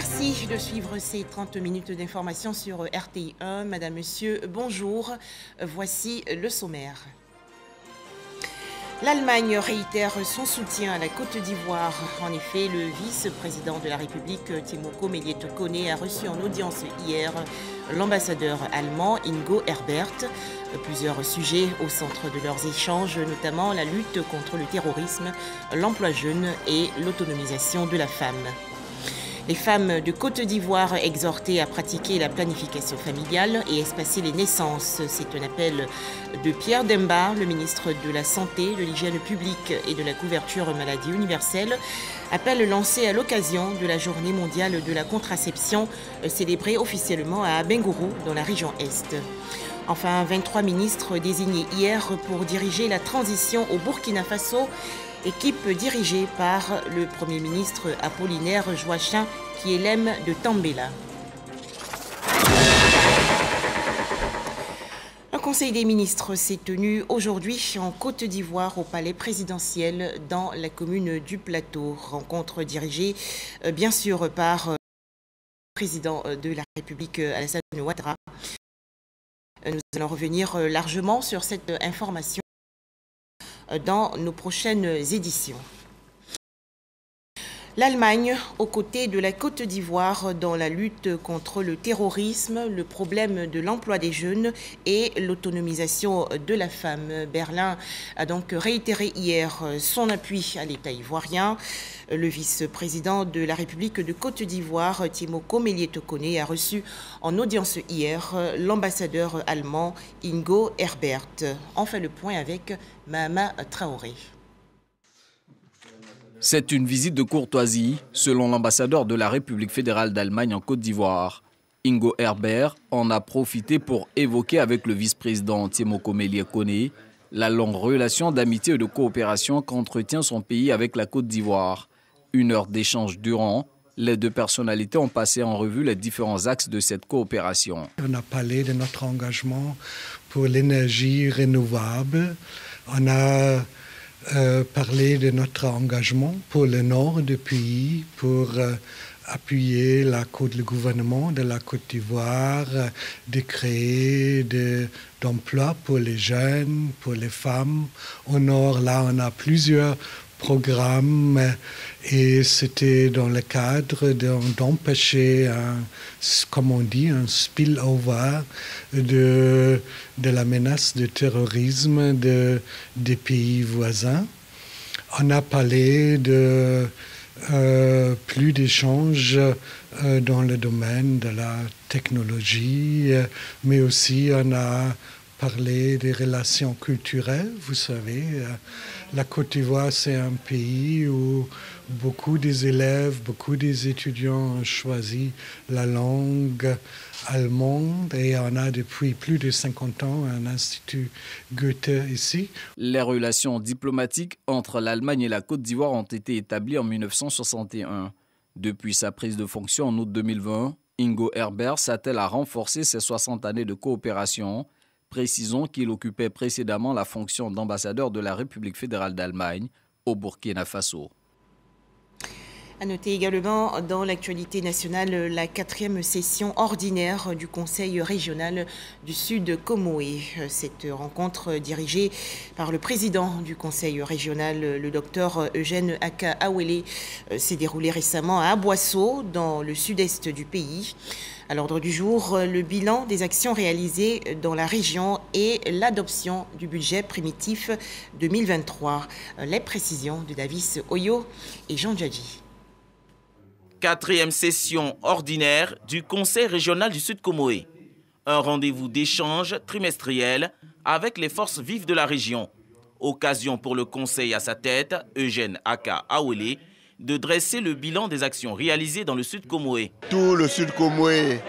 Merci de suivre ces 30 minutes d'information sur RTI1. Madame, Monsieur, bonjour. Voici le sommaire. L'Allemagne réitère son soutien à la Côte d'Ivoire. En effet, le vice-président de la République, Timoko Méliès-Tokone, a reçu en audience hier l'ambassadeur allemand Ingo Herbert. Plusieurs sujets au centre de leurs échanges, notamment la lutte contre le terrorisme, l'emploi jeune et l'autonomisation de la femme. Les femmes de Côte d'Ivoire exhortées à pratiquer la planification familiale et espacer les naissances. C'est un appel de Pierre Demba, le ministre de la Santé, de l'Hygiène publique et de la couverture maladie universelle. Appel lancé à l'occasion de la Journée mondiale de la contraception, célébrée officiellement à Bengourou, dans la région Est. Enfin, 23 ministres désignés hier pour diriger la transition au Burkina Faso. Équipe dirigée par le Premier ministre Apollinaire Joachim Kielem de Tambela. Un conseil des ministres s'est tenu aujourd'hui en Côte d'Ivoire au palais présidentiel dans la commune du Plateau. Rencontre dirigée bien sûr par le président de la République Alassane Ouattara. Nous allons revenir largement sur cette information dans nos prochaines éditions. L'Allemagne, aux côtés de la Côte d'Ivoire dans la lutte contre le terrorisme, le problème de l'emploi des jeunes et l'autonomisation de la femme. Berlin a donc réitéré hier son appui à l'État ivoirien. Le vice-président de la République de Côte d'Ivoire, Timoko Méliès-Tokone, a reçu en audience hier l'ambassadeur allemand Ingo Herbert. On fait le point avec Mahama Traoré. C'est une visite de courtoisie, selon l'ambassadeur de la République fédérale d'Allemagne en Côte d'Ivoire. Ingo Herbert en a profité pour évoquer avec le vice-président Timoko Méliès-Tokone la longue relation d'amitié et de coopération qu'entretient son pays avec la Côte d'Ivoire. 1 heure d'échange durant, les deux personnalités ont passé en revue les différents axes de cette coopération. On a parlé de notre engagement pour l'énergie renouvelable. On a parler de notre engagement pour le nord du pays, pour appuyer le gouvernement de la Côte d'Ivoire, de créer d'emplois pour les jeunes, pour les femmes. Au nord, là, on a plusieurs programmes et c'était dans le cadre d'empêcher, comme on dit, un spillover de la menace de terrorisme des pays voisins. On a parlé de plus d'échanges dans le domaine de la technologie, mais aussi on a parlé des relations culturelles. Vous savez, la Côte d'Ivoire, c'est un pays où beaucoup des élèves, beaucoup des étudiants ont choisi la langue allemande et on a depuis plus de 50 ans un institut Goethe ici. Les relations diplomatiques entre l'Allemagne et la Côte d'Ivoire ont été établies en 1961. Depuis sa prise de fonction en août 2020, Ingo Herbert s'attelle à renforcer ses 60 années de coopération. Précisons qu'il occupait précédemment la fonction d'ambassadeur de la République fédérale d'Allemagne au Burkina Faso. À noter également dans l'actualité nationale la 4e session ordinaire du Conseil régional du Sud Comoé. Cette rencontre dirigée par le président du Conseil régional, le docteur Eugène Aka-Awele, s'est déroulée récemment à Aboissau, dans le sud-est du pays. À l'ordre du jour, le bilan des actions réalisées dans la région et l'adoption du budget primitif 2023. Les précisions de Davis Oyo et Jean Djadji. 4e session ordinaire du Conseil régional du Sud Comoé. Un rendez-vous d'échange trimestriel avec les forces vives de la région. Occasion pour le Conseil à sa tête, Eugène Aka-Awele, de dresser le bilan des actions réalisées dans le Sud Comoé. Tout le Sud Comoé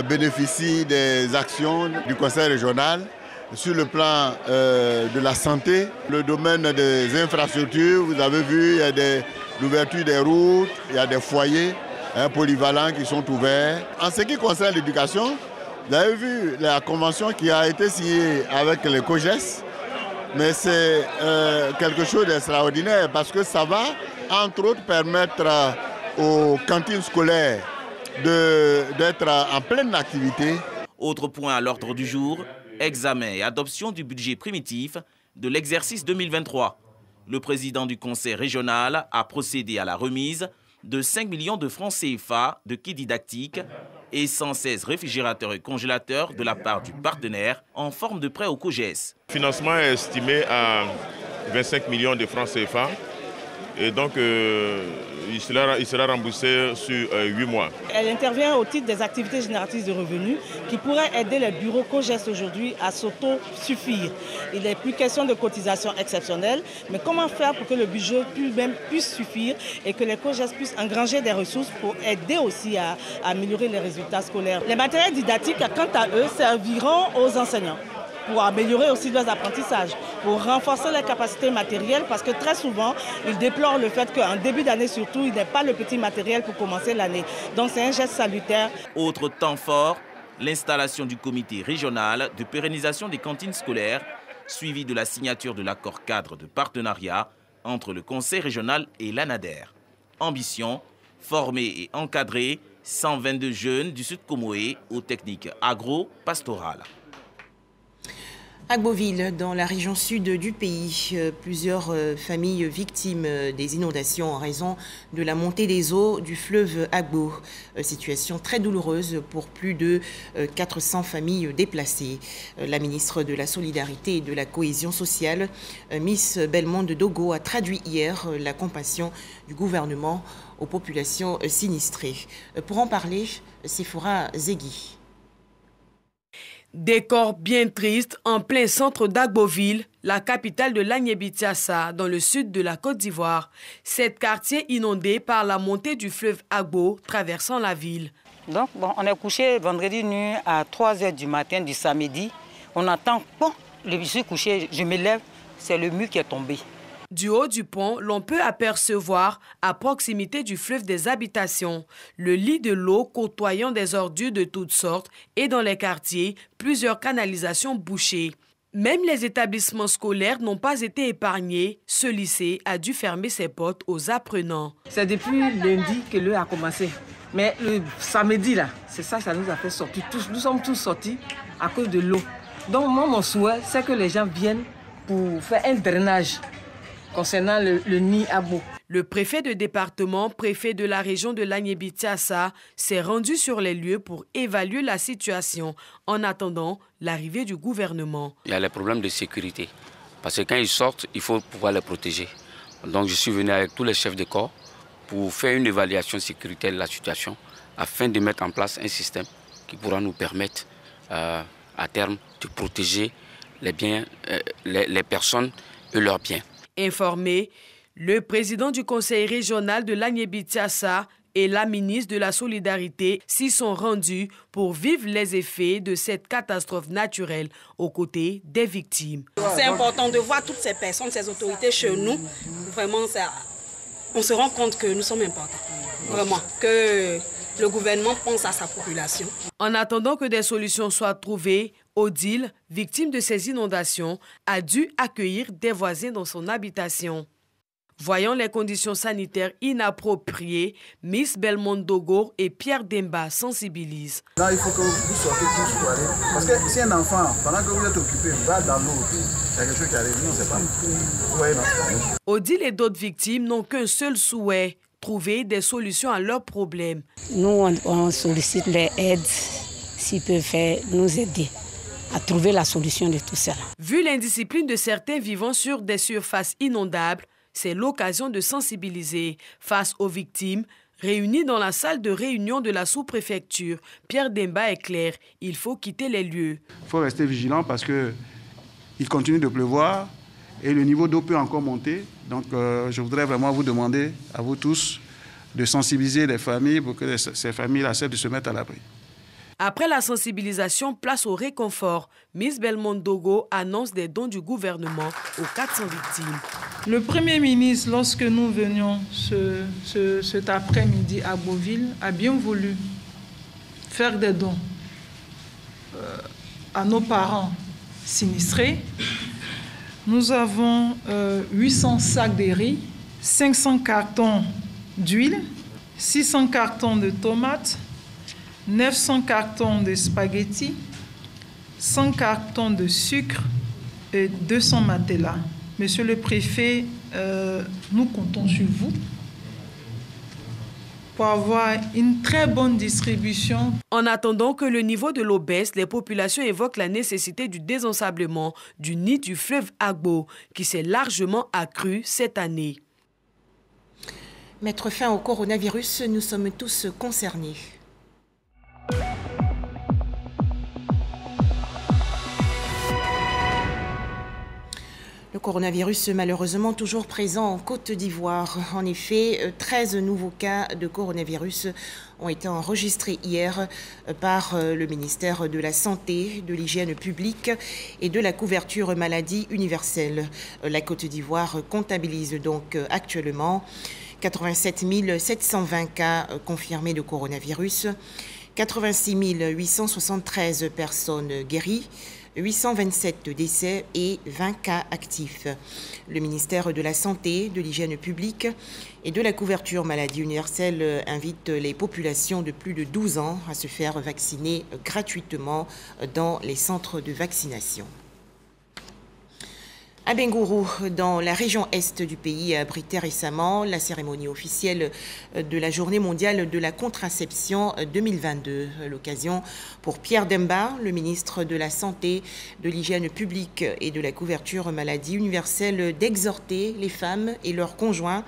bénéficie des actions du Conseil régional sur le plan de la santé, le domaine des infrastructures. Vous avez vu, il y a l'ouverture des routes, il y a des foyers polyvalents qui sont ouverts. En ce qui concerne l'éducation, vous avez vu la convention qui a été signée avec les COGES, mais c'est quelque chose d'extraordinaire parce que ça va, entre autres, permettre aux cantines scolaires d'être en pleine activité. Autre point à l'ordre du jour, examen et adoption du budget primitif de l'exercice 2023. Le président du conseil régional a procédé à la remise de 5 millions de francs CFA de kits didactiques et 116 réfrigérateurs et congélateurs de la part du partenaire en forme de prêt au COGES. Le financement est estimé à 25 millions de francs CFA et donc il sera remboursé sur 8 mois. Elle intervient au titre des activités génératrices de revenus qui pourraient aider les bureaux COGES aujourd'hui à s'auto-suffire. Il n'est plus question de cotisation exceptionnelle, mais comment faire pour que le budget puisse suffire et que les COGES puissent engranger des ressources pour aider aussi à améliorer les résultats scolaires. Les matériels didactiques, quant à eux, serviront aux enseignants pour améliorer aussi leurs apprentissages, pour renforcer les capacités matérielles, parce que très souvent, ils déplorent le fait qu'en début d'année surtout, il n'y a pas le petit matériel pour commencer l'année. Donc c'est un geste salutaire. Autre temps fort, l'installation du comité régional de pérennisation des cantines scolaires, suivi de la signature de l'accord cadre de partenariat entre le conseil régional et l'ANADER. Ambition, former et encadrer 122 jeunes du Sud Comoé aux techniques agro-pastorales. Agboville, dans la région sud du pays, plusieurs familles victimes des inondations en raison de la montée des eaux du fleuve Agbo. Situation très douloureuse pour plus de 400 familles déplacées. La ministre de la Solidarité et de la Cohésion sociale, Miss Belmonde Dogo, a traduit hier la compassion du gouvernement aux populations sinistrées. Pour en parler, Sephora Zegui. Décor bien triste en plein centre d'Agboville, la capitale de l'Agné-Bitsiassa, dans le sud de la Côte d'Ivoire. Cet quartier inondé par la montée du fleuve Agbo traversant la ville. Donc, on est couché vendredi nuit à 3h du matin du samedi. On attend, je suis couché, je me lève, c'est le mur qui est tombé. Du haut du pont, l'on peut apercevoir, à proximité du fleuve des habitations, le lit de l'eau côtoyant des ordures de toutes sortes et dans les quartiers, plusieurs canalisations bouchées. Même les établissements scolaires n'ont pas été épargnés. Ce lycée a dû fermer ses portes aux apprenants. C'est depuis lundi que l'eau a commencé. Mais le samedi, là, c'est ça nous a fait sortir. Nous sommes tous sortis à cause de l'eau. Donc moi, mon souhait, c'est que les gens viennent pour faire un drainage concernant le nid Agbo. Le préfet de département, préfet de la région de l'Agné-Bitsiassa, s'est rendu sur les lieux pour évaluer la situation en attendant l'arrivée du gouvernement. Il y a les problèmes de sécurité, parce que quand ils sortent, il faut pouvoir les protéger. Donc je suis venu avec tous les chefs de corps pour faire une évaluation sécuritaire de la situation afin de mettre en place un système qui pourra nous permettre à terme de protéger les biens, les personnes et leurs biens. Informé, le président du conseil régional de l'Agné-Bitsiassa et la ministre de la Solidarité s'y sont rendus pour vivre les effets de cette catastrophe naturelle aux côtés des victimes. C'est important de voir toutes ces personnes, ces autorités chez nous. Vraiment, on se rend compte que nous sommes importants. Vraiment, que le gouvernement pense à sa population. En attendant que des solutions soient trouvées, Odile, victime de ces inondations, a dû accueillir des voisins dans son habitation. Voyant les conditions sanitaires inappropriées, Miss Belmonde Dogo et Pierre Demba sensibilisent. Là, il faut que vous sortez tous pour aller. Parce que si un enfant, pendant que vous êtes occupé, va dans l'eau, il y a quelque chose qui arrive. Non, c'est pas. Vous voyez, non? Odile et d'autres victimes n'ont qu'un seul souhait, trouver des solutions à leurs problèmes. Nous, on sollicite les aides, s'ils peuvent nous aider à trouver la solution de tout cela. Vu l'indiscipline de certains vivant sur des surfaces inondables, c'est l'occasion de sensibiliser face aux victimes. Réunis dans la salle de réunion de la sous-préfecture, Pierre Demba est clair, il faut quitter les lieux. Il faut rester vigilant parce qu'il continue de pleuvoir et le niveau d'eau peut encore monter. Donc je voudrais vraiment vous demander, à vous tous, de sensibiliser les familles pour que ces familles acceptent de se mettre à l'abri. Après la sensibilisation, place au réconfort. Miss Belmonde Dogo annonce des dons du gouvernement aux 400 victimes. Le Premier ministre, lorsque nous venions cet après-midi à Agboville, a bien voulu faire des dons à nos parents sinistrés. Nous avons 800 sacs de riz, 500 cartons d'huile, 600 cartons de tomates, 900 cartons de spaghettis, 100 cartons de sucre et 200 matelas. Monsieur le préfet, nous comptons sur vous pour avoir une très bonne distribution. En attendant que le niveau de l'eau baisse, les populations évoquent la nécessité du désensablement du nid du fleuve Agbo, qui s'est largement accru cette année. Mettre fin au coronavirus, nous sommes tous concernés. Le coronavirus malheureusement toujours présent en Côte d'Ivoire. En effet, 13 nouveaux cas de coronavirus ont été enregistrés hier par le ministère de la Santé, de l'Hygiène publique et de la couverture maladie universelle. La Côte d'Ivoire comptabilise donc actuellement 87 720 cas confirmés de coronavirus, 86 873 personnes guéries, 827 décès et 20 cas actifs. Le ministère de la Santé, de l'Hygiène publique et de la couverture maladie universelle invite les populations de plus de 12 ans à se faire vacciner gratuitement dans les centres de vaccination. À Bengourou, dans la région est du pays, a abrité récemment la cérémonie officielle de la Journée mondiale de la contraception 2022. L'occasion pour Pierre Demba, le ministre de la Santé, de l'Hygiène publique et de la couverture maladie universelle, d'exhorter les femmes et leurs conjoints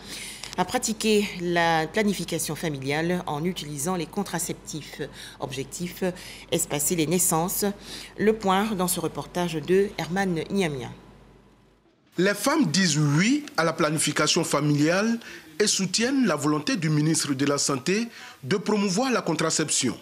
à pratiquer la planification familiale en utilisant les contraceptifs. Objectif, espacer les naissances. Le point dans ce reportage de Herman Niamia. Les femmes disent oui à la planification familiale et soutiennent la volonté du ministre de la Santé de promouvoir la contraception.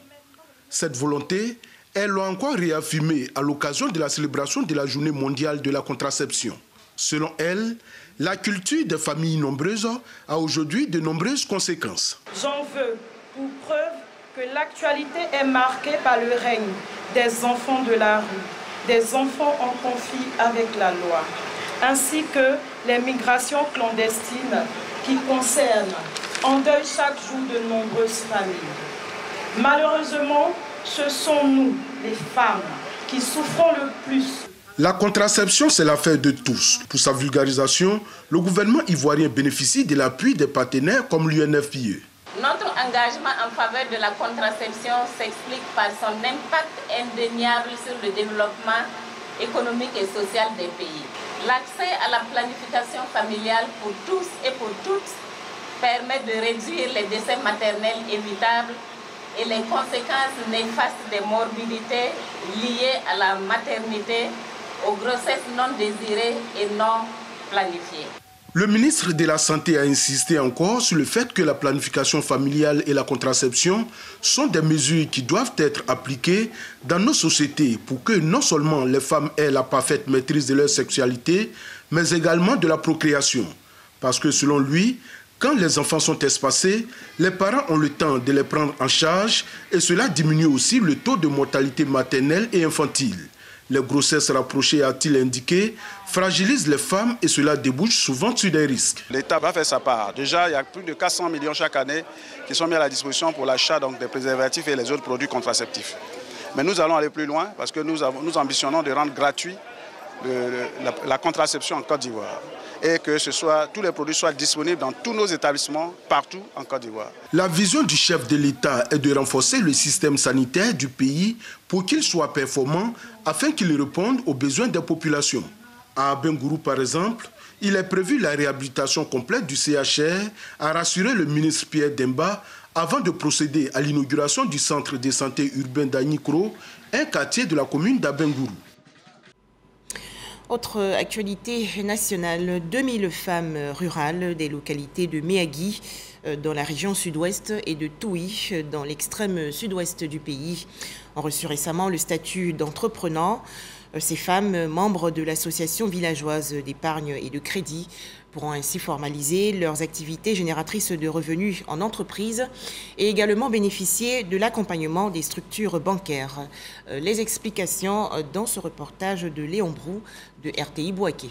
Cette volonté, elles l'ont encore réaffirmée à l'occasion de la célébration de la Journée mondiale de la contraception. Selon elles, la culture des familles nombreuses a aujourd'hui de nombreuses conséquences. J'en veux pour preuve que l'actualité est marquée par le règne des enfants de la rue, des enfants en conflit avec la loi, ainsi que les migrations clandestines qui concernent en deuil chaque jour de nombreuses familles. Malheureusement, ce sont nous, les femmes, qui souffrons le plus. La contraception, c'est l'affaire de tous. Pour sa vulgarisation, le gouvernement ivoirien bénéficie de l'appui des partenaires comme l'UNFPA. Notre engagement en faveur de la contraception s'explique par son impact indéniable sur le développement économique et social des pays. L'accès à la planification familiale pour tous et pour toutes permet de réduire les décès maternels évitables et les conséquences néfastes des morbidités liées à la maternité, aux grossesses non désirées et non planifiées. Le ministre de la Santé a insisté encore sur le fait que la planification familiale et la contraception sont des mesures qui doivent être appliquées dans nos sociétés pour que non seulement les femmes aient la parfaite maîtrise de leur sexualité, mais également de la procréation. Parce que selon lui, quand les enfants sont espacés, les parents ont le temps de les prendre en charge et cela diminue aussi le taux de mortalité maternelle et infantile. Les grossesses rapprochées, a-t-il indiqué, fragilisent les femmes et cela débouche souvent sur des risques. L'État va faire sa part. Déjà, il y a plus de 400 millions chaque année qui sont mis à la disposition pour l'achat des préservatifs et les autres produits contraceptifs. Mais nous allons aller plus loin parce que nous ambitionnons de rendre gratuit la contraception en Côte d'Ivoire et que tous les produits soient disponibles dans tous nos établissements, partout en Côte d'Ivoire. La vision du chef de l'État est de renforcer le système sanitaire du pays pour qu'il soit performant afin qu'il réponde aux besoins des populations. À Bengourou, par exemple, il est prévu la réhabilitation complète du CHR, a rassuré le ministre Pierre Demba avant de procéder à l'inauguration du centre de santé urbain d'Agnikro, un quartier de la commune d'Abengourou. Autre actualité nationale, 2000 femmes rurales des localités de Méagui dans la région sud-ouest et de Touy dans l'extrême sud-ouest du pays ont reçu récemment le statut d'entreprenant. Ces femmes, membres de l'association villageoise d'épargne et de crédit, pourront ainsi formaliser leurs activités génératrices de revenus en entreprise et également bénéficier de l'accompagnement des structures bancaires. Les explications dans ce reportage de Léon Brou de RTI Bouaké.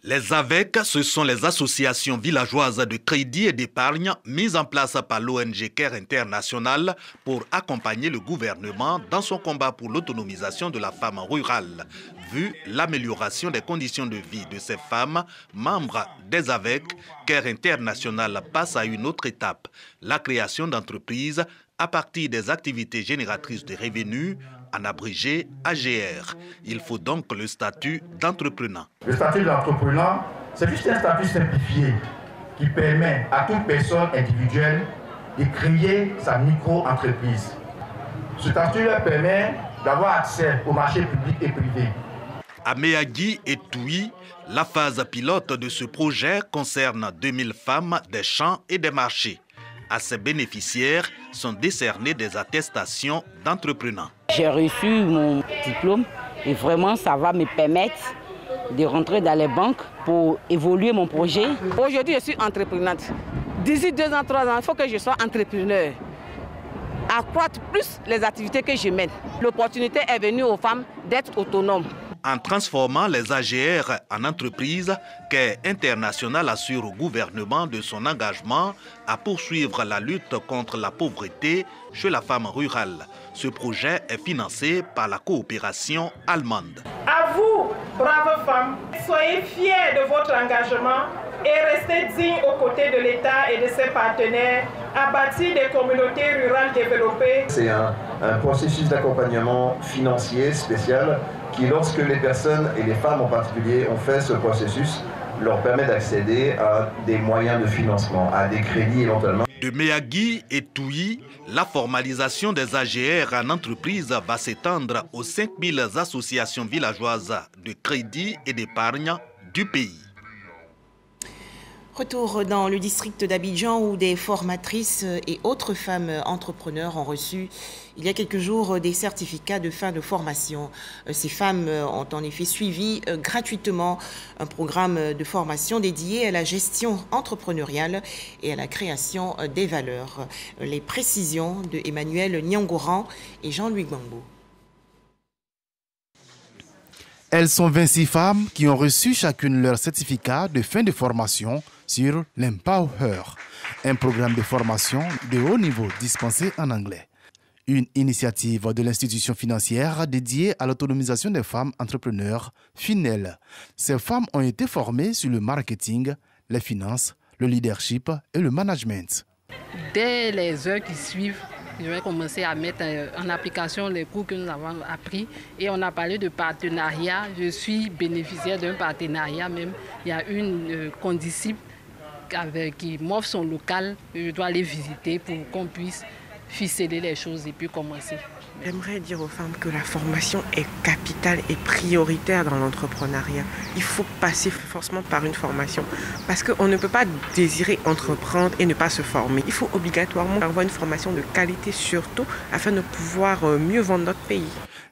Les AVEC, ce sont les associations villageoises de crédit et d'épargne mises en place par l'ONG CARE International pour accompagner le gouvernement dans son combat pour l'autonomisation de la femme rurale. Vu l'amélioration des conditions de vie de ces femmes, membres des AVEC, CARE International passe à une autre étape, la création d'entreprises à partir des activités génératrices de revenus, en abrégé AGR. Il faut donc le statut d'entrepreneur. Le statut d'entrepreneur, c'est juste un statut simplifié qui permet à toute personne individuelle de créer sa micro-entreprise. Ce statut leur permet d'avoir accès au marché public et privé. À Méagui et Touy, la phase pilote de ce projet concerne 2000 femmes des champs et des marchés. À ces bénéficiaires sont décernées des attestations d'entrepreneurs. J'ai reçu mon diplôme et vraiment ça va me permettre de rentrer dans les banques pour évoluer mon projet. Aujourd'hui, je suis entreprenante. D'ici 2 ans, 3 ans, il faut que je sois entrepreneur. Accroître plus les activités que je mène. L'opportunité est venue aux femmes d'être autonomes. En transformant les AGR en entreprises, CARE International assure au gouvernement de son engagement à poursuivre la lutte contre la pauvreté chez la femme rurale. Ce projet est financé par la coopération allemande. À vous, braves femmes, soyez fiers de votre engagement et restez dignes aux côtés de l'État et de ses partenaires à bâtir des communautés rurales développées. C'est un processus d'accompagnement financier spécial qui, lorsque les personnes et les femmes en particulier ont fait ce processus, leur permet d'accéder à des moyens de financement, à des crédits éventuellement. De Méagui et Touy, la formalisation des AGR en entreprise va s'étendre aux 5000 associations villageoises de crédit et d'épargne du pays. Retour dans le district d'Abidjan où des formatrices et autres femmes entrepreneurs ont reçu il y a quelques jours des certificats de fin de formation. Ces femmes ont en effet suivi gratuitement un programme de formation dédié à la gestion entrepreneuriale et à la création des valeurs. Les précisions de Emmanuel Nyangoran et Jean-Louis Gbangbo. Elles sont 26 femmes qui ont reçu chacune leur certificat de fin de formation sur l'Empower, un programme de formation de haut niveau dispensé en anglais. Une initiative de l'institution financière dédiée à l'autonomisation des femmes entrepreneurs, FINEL. Ces femmes ont été formées sur le marketing, les finances, le leadership et le management. Dès les heures qui suivent, je vais commencer à mettre en application les cours que nous avons appris. Et on a parlé de partenariat. Je suis bénéficiaire d'un partenariat même. Il y a une condisciple qui m'offre son local. Je dois aller visiter pour qu'on puisse ficeler les choses et puis commencer. J'aimerais dire aux femmes que la formation est capitale et prioritaire dans l'entrepreneuriat. Il faut passer forcément par une formation parce qu'on ne peut pas désirer entreprendre et ne pas se former. Il faut obligatoirement avoir une formation de qualité surtout afin de pouvoir mieux vendre notre pays.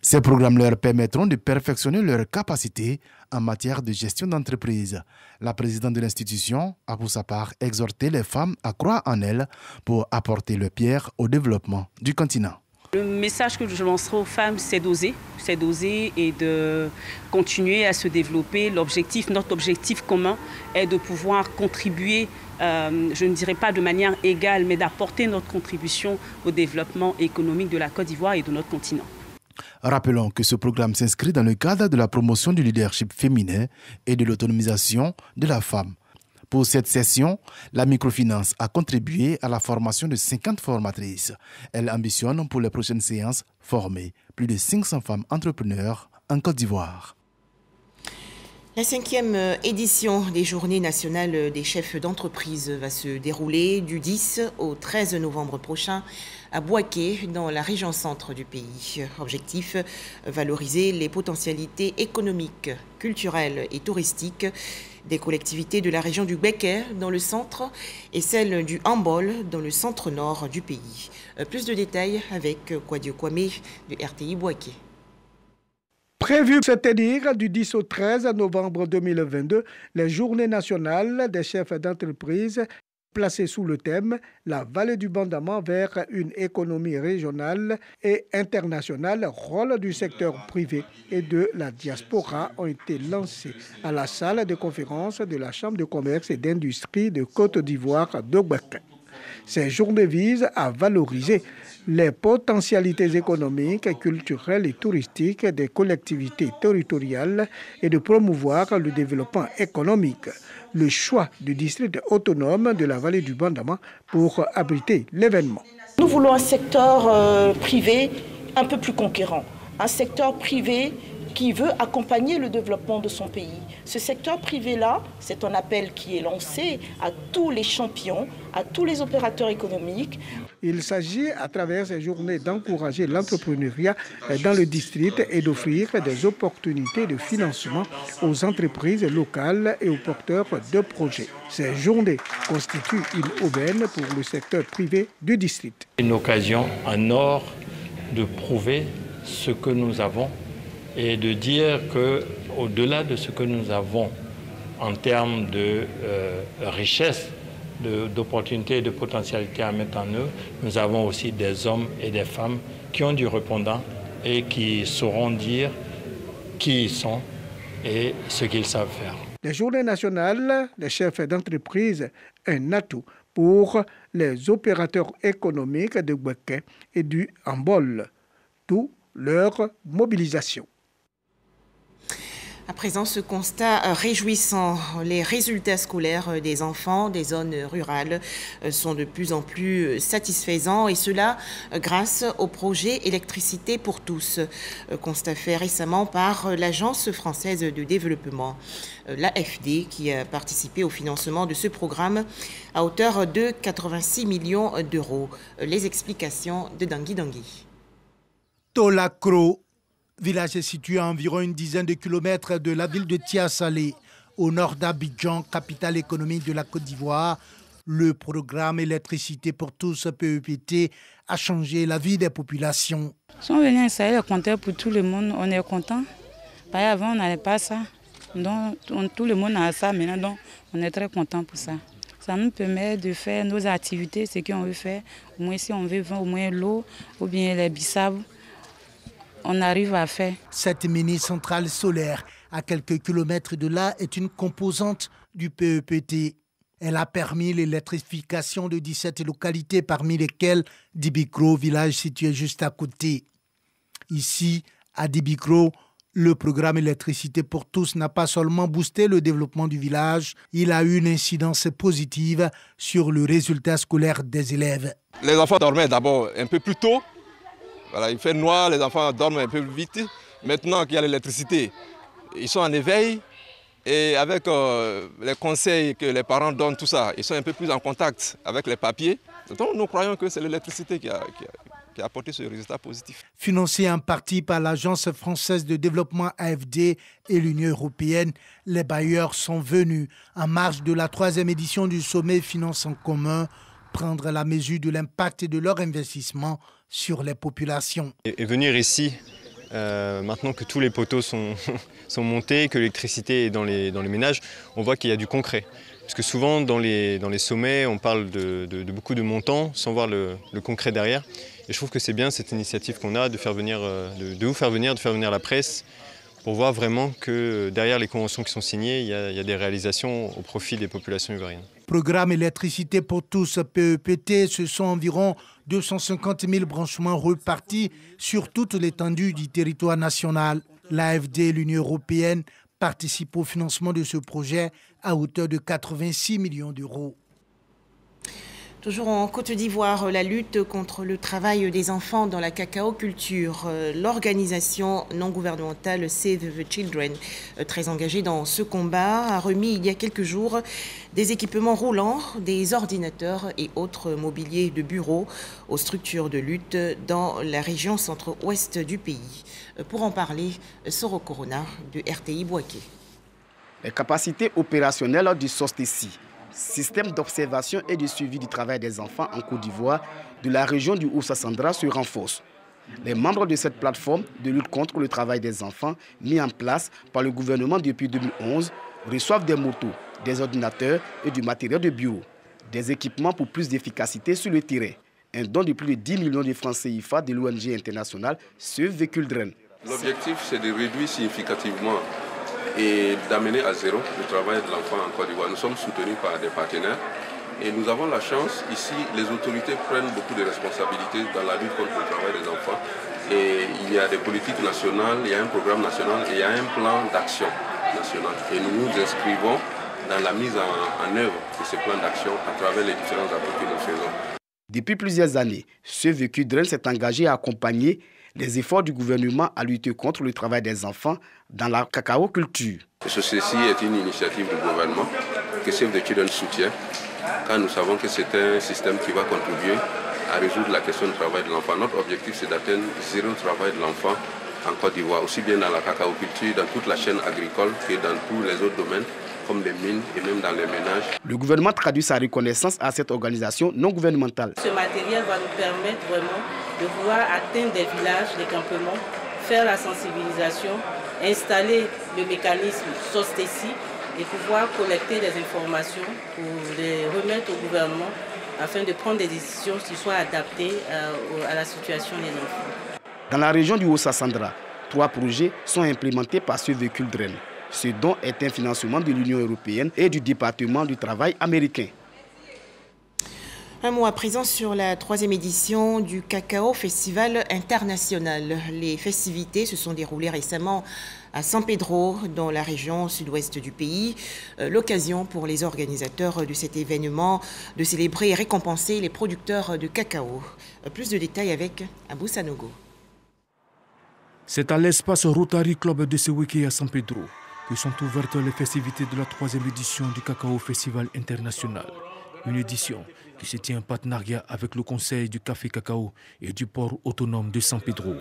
Ces programmes leur permettront de perfectionner leurs capacités en matière de gestion d'entreprise. La présidente de l'institution a pour sa part exhorté les femmes à croire en elles pour apporter leur pierre au développement du continent. Le message que je lancerai aux femmes, c'est d'oser et de continuer à se développer. Notre objectif commun est de pouvoir contribuer, je ne dirais pas de manière égale, mais d'apporter notre contribution au développement économique de la Côte d'Ivoire et de notre continent. Rappelons que ce programme s'inscrit dans le cadre de la promotion du leadership féminin et de l'autonomisation de la femme. Pour cette session, la microfinance a contribué à la formation de 50 formatrices. Elle ambitionne pour les prochaines séances former plus de 500 femmes entrepreneurs en Côte d'Ivoire. La 5e édition des Journées nationales des chefs d'entreprise va se dérouler du 10 au 13 novembre prochain à Bouaké, dans la région centre du pays. Objectif, valoriser les potentialités économiques, culturelles et touristiques des collectivités de la région du Béquet dans le centre et celle du Hambol dans le centre-nord du pays. Plus de détails avec Kwadio Kwame de RTI Bouaké. Prévu se tenir du 10 au 13 novembre 2022, les Journées nationales des chefs d'entreprise placé sous le thème « La vallée du Bandama vers une économie régionale et internationale, rôle du secteur privé et de la diaspora » ont été lancés à la salle de conférence de la Chambre de commerce et d'industrie de Côte d'Ivoire d'Ogbek. Ces journées visent à valoriser les potentialités économiques, culturelles et touristiques des collectivités territoriales et de promouvoir le développement économique. Le choix du district autonome de la vallée du Bandama pour abriter l'événement. Nous voulons un secteur privé un peu plus conquérant, un secteur privé qui veut accompagner le développement de son pays. Ce secteur privé-là, c'est un appel qui est lancé à tous les champions, à tous les opérateurs économiques. Il s'agit à travers ces journées d'encourager l'entrepreneuriat dans le district et d'offrir des opportunités de financement aux entreprises locales et aux porteurs de projets. Ces journées constituent une aubaine pour le secteur privé du district. Une occasion en or de prouver ce que nous avons et de dire qu'au-delà de ce que nous avons en termes de richesse, d'opportunités et de potentialités à mettre en œuvre, nous avons aussi des hommes et des femmes qui ont du répondant et qui sauront dire qui ils sont et ce qu'ils savent faire. Les journées nationales des chefs d'entreprise, un atout pour les opérateurs économiques de Gbeke et du Ambol, d'où leur mobilisation. À présent, ce constat réjouissant, les résultats scolaires des enfants des zones rurales sont de plus en plus satisfaisants et cela grâce au projet Électricité pour tous, constat fait récemment par l'Agence française de développement, l'AFD, qui a participé au financement de ce programme à hauteur de 86 millions d'euros. Les explications de Dangui Dangui. Tolakro, village situé à environ une dizaine de kilomètres de la ville de Tia-Salé, au nord d'Abidjan, capitale économique de la Côte d'Ivoire. Le programme Électricité pour tous, PEPT, a changé la vie des populations. Si on venait installer le compteur pour tout le monde, on est content. Avant, on n'avait pas ça. Donc, tout le monde a ça maintenant, donc on est très content pour ça. Ça nous permet de faire nos activités, ce qu'on veut faire. Au moins, si on veut vendre au moins l'eau ou bien les bissabs, on arrive à faire. Cette mini-centrale solaire, à quelques kilomètres de là, est une composante du PEPT. Elle a permis l'électrification de 17 localités, parmi lesquelles Dibikro, village situé juste à côté. Ici, à Dibikro, le programme Électricité pour tous n'a pas seulement boosté le développement du village, il a eu une incidence positive sur le résultat scolaire des élèves. Les enfants dormaient d'abord un peu plus tôt. Voilà, il fait noir, les enfants dorment un peu vite. Maintenant qu'il y a l'électricité, ils sont en éveil et avec les conseils que les parents donnent, tout ça, ils sont un peu plus en contact avec les papiers. Donc nous croyons que c'est l'électricité qui a apporté ce résultat positif. Financé en partie par l'Agence française de développement AFD et l'Union européenne, les bailleurs sont venus en marge de la 3e édition du sommet Finances en commun prendre la mesure de l'impact de leur investissement sur les populations. Et venir ici, maintenant que tous les poteaux sont montés, que l'électricité est dans les ménages, on voit qu'il y a du concret. Parce que souvent dans les sommets, on parle de beaucoup de montants sans voir le concret derrière. Et je trouve que c'est bien cette initiative qu'on a de faire venir la presse pour voir vraiment que derrière les conventions qui sont signées, il y a des réalisations au profit des populations ivoiriennes. Programme Électricité pour tous, PEPT, ce sont environ 250 000 branchements repartis sur toute l'étendue du territoire national. L'AFD et l'Union européenne participent au financement de ce projet à hauteur de 86 millions d'euros. Toujours en Côte d'Ivoire, la lutte contre le travail des enfants dans la cacao-culture. L'organisation non gouvernementale Save the Children, très engagée dans ce combat, a remis il y a quelques jours des équipements roulants, des ordinateurs et autres mobiliers de bureau aux structures de lutte dans la région centre-ouest du pays. Pour en parler, Soro Corona de RTI Boaké. Les capacités opérationnelles du SOSTECI, système d'observation et de suivi du travail des enfants en Côte d'Ivoire de la région du Oussa-Sandra se renforcent. Les membres de cette plateforme de lutte contre le travail des enfants, mis en place par le gouvernement depuis 2011, reçoivent des motos, des ordinateurs et du matériel de bureau. des équipements pour plus d'efficacité sur le terrain. Un don de plus de 10 millions de francs CFA de l'ONG internationale Save the Children. L'objectif, c'est de réduire significativement et d'amener à zéro le travail de l'enfant en Côte d'Ivoire. Nous sommes soutenus par des partenaires et nous avons la chance, ici, les autorités prennent beaucoup de responsabilités dans la lutte contre le travail des enfants. Et il y a des politiques nationales, il y a un programme national et il y a un plan d'action national. Et nous nous inscrivons dans la mise en œuvre de ce plan d'action à travers les différents appuis que nous faisons. Depuis plusieurs années, Save the Children s'est engagé à accompagner les efforts du gouvernement à lutter contre le travail des enfants dans la cacao-culture. Ceci est une initiative du gouvernement que Save the Children soutient, car nous savons que c'est un système qui va contribuer à résoudre la question du travail de l'enfant. Notre objectif, c'est d'atteindre zéro travail de l'enfant en Côte d'Ivoire, aussi bien dans la cacao-culture, dans toute la chaîne agricole que dans tous les autres domaines, comme les mines et même dans les ménages. Le gouvernement traduit sa reconnaissance à cette organisation non gouvernementale. Ce matériel va nous permettre vraiment de pouvoir atteindre des villages, des campements, faire la sensibilisation, installer le mécanisme SOSTECI et pouvoir collecter des informations pour les remettre au gouvernement afin de prendre des décisions qui soient adaptées à la situation des enfants. Dans la région du Haut-Sassandra, 3 projets sont implémentés par Save the Children. Ce don est un financement de l'Union européenne et du département du travail américain. Un mot à présent sur la 3e édition du Cacao Festival International. Les festivités se sont déroulées récemment à San Pedro, dans la région sud-ouest du pays. L'occasion pour les organisateurs de cet événement de célébrer et récompenser les producteurs de cacao. Plus de détails avec Abou Sanogo. C'est à l'espace Rotary Club de Seweke à San Pedro que sont ouvertes les festivités de la 3e édition du Cacao Festival International. Une édition qui se tient en partenariat avec le Conseil du Café Cacao et du port autonome de San Pedro.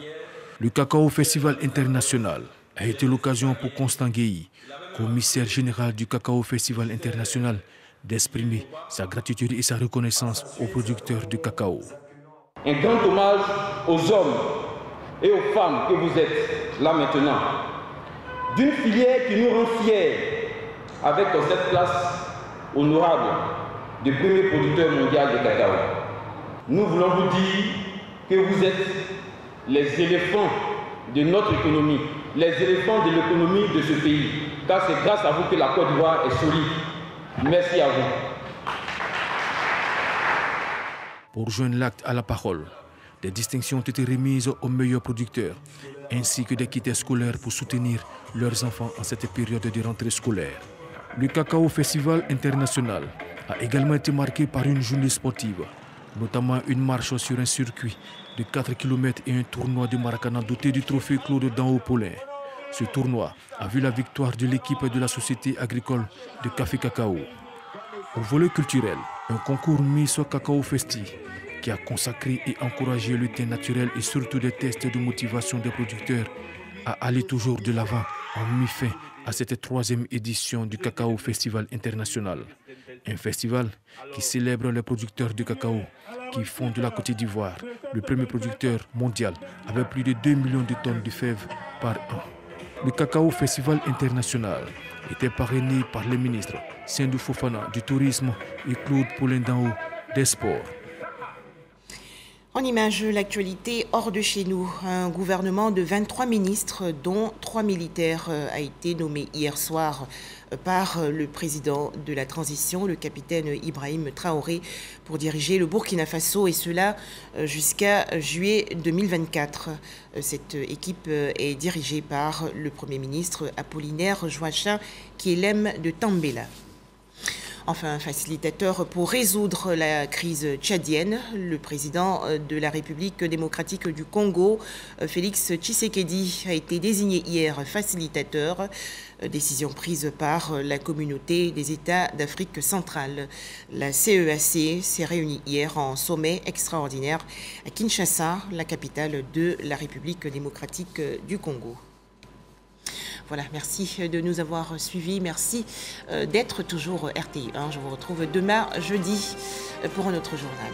Le Cacao Festival International a été l'occasion pour Constant Guéhi, commissaire général du Cacao Festival International, d'exprimer sa gratitude et sa reconnaissance aux producteurs de cacao. Un grand hommage aux hommes et aux femmes que vous êtes là maintenant, d'une filière qui nous rend fiers avec cette place honorable de premier producteur mondial de cacao. Nous voulons vous dire que vous êtes les éléphants de notre économie, les éléphants de l'économie de ce pays, car c'est grâce à vous que la Côte d'Ivoire est solide. Merci à vous. Pour joindre l'acte à la parole, des distinctions ont été remises aux meilleurs producteurs, ainsi que des kits scolaires pour soutenir leurs enfants en cette période de rentrée scolaire. Le Cacao Festival International a également été marqué par une journée sportive, notamment une marche sur un circuit de 4 km et un tournoi de Maracana doté du trophée Claude Danho-Paulin. Ce tournoi a vu la victoire de l'équipe de la Société agricole de Café Cacao. Au volet culturel, un concours Miss Cacao Festi qui a consacré et encouragé le thé naturel et surtout des tests de motivation des producteurs à aller toujours de l'avant en mi-fin à cette 3e édition du Cacao Festival International. Un festival qui célèbre les producteurs de cacao qui font de la Côte d'Ivoire le premier producteur mondial avec plus de 2 millions de tonnes de fèves par an. Le Cacao Festival International était parrainé par les ministres Sendou Fofana du Tourisme et Claude Paulin Danho des Sports. En image, l'actualité hors de chez nous. Un gouvernement de 23 ministres, dont 3 militaires, a été nommé hier soir par le président de la transition, le capitaine Ibrahim Traoré, pour diriger le Burkina Faso, et cela jusqu'à juillet 2024. Cette équipe est dirigée par le Premier ministre Apollinaire Joachim Kielem de Tambela. Enfin, un facilitateur pour résoudre la crise tchadienne. Le président de la République démocratique du Congo, Félix Tshisekedi, a été désigné hier facilitateur. Décision prise par la communauté des États d'Afrique centrale. La CEAC s'est réunie hier en sommet extraordinaire à Kinshasa, la capitale de la République démocratique du Congo. Voilà, merci de nous avoir suivis. Merci d'être toujours RTI1. Je vous retrouve demain, jeudi, pour un autre journal.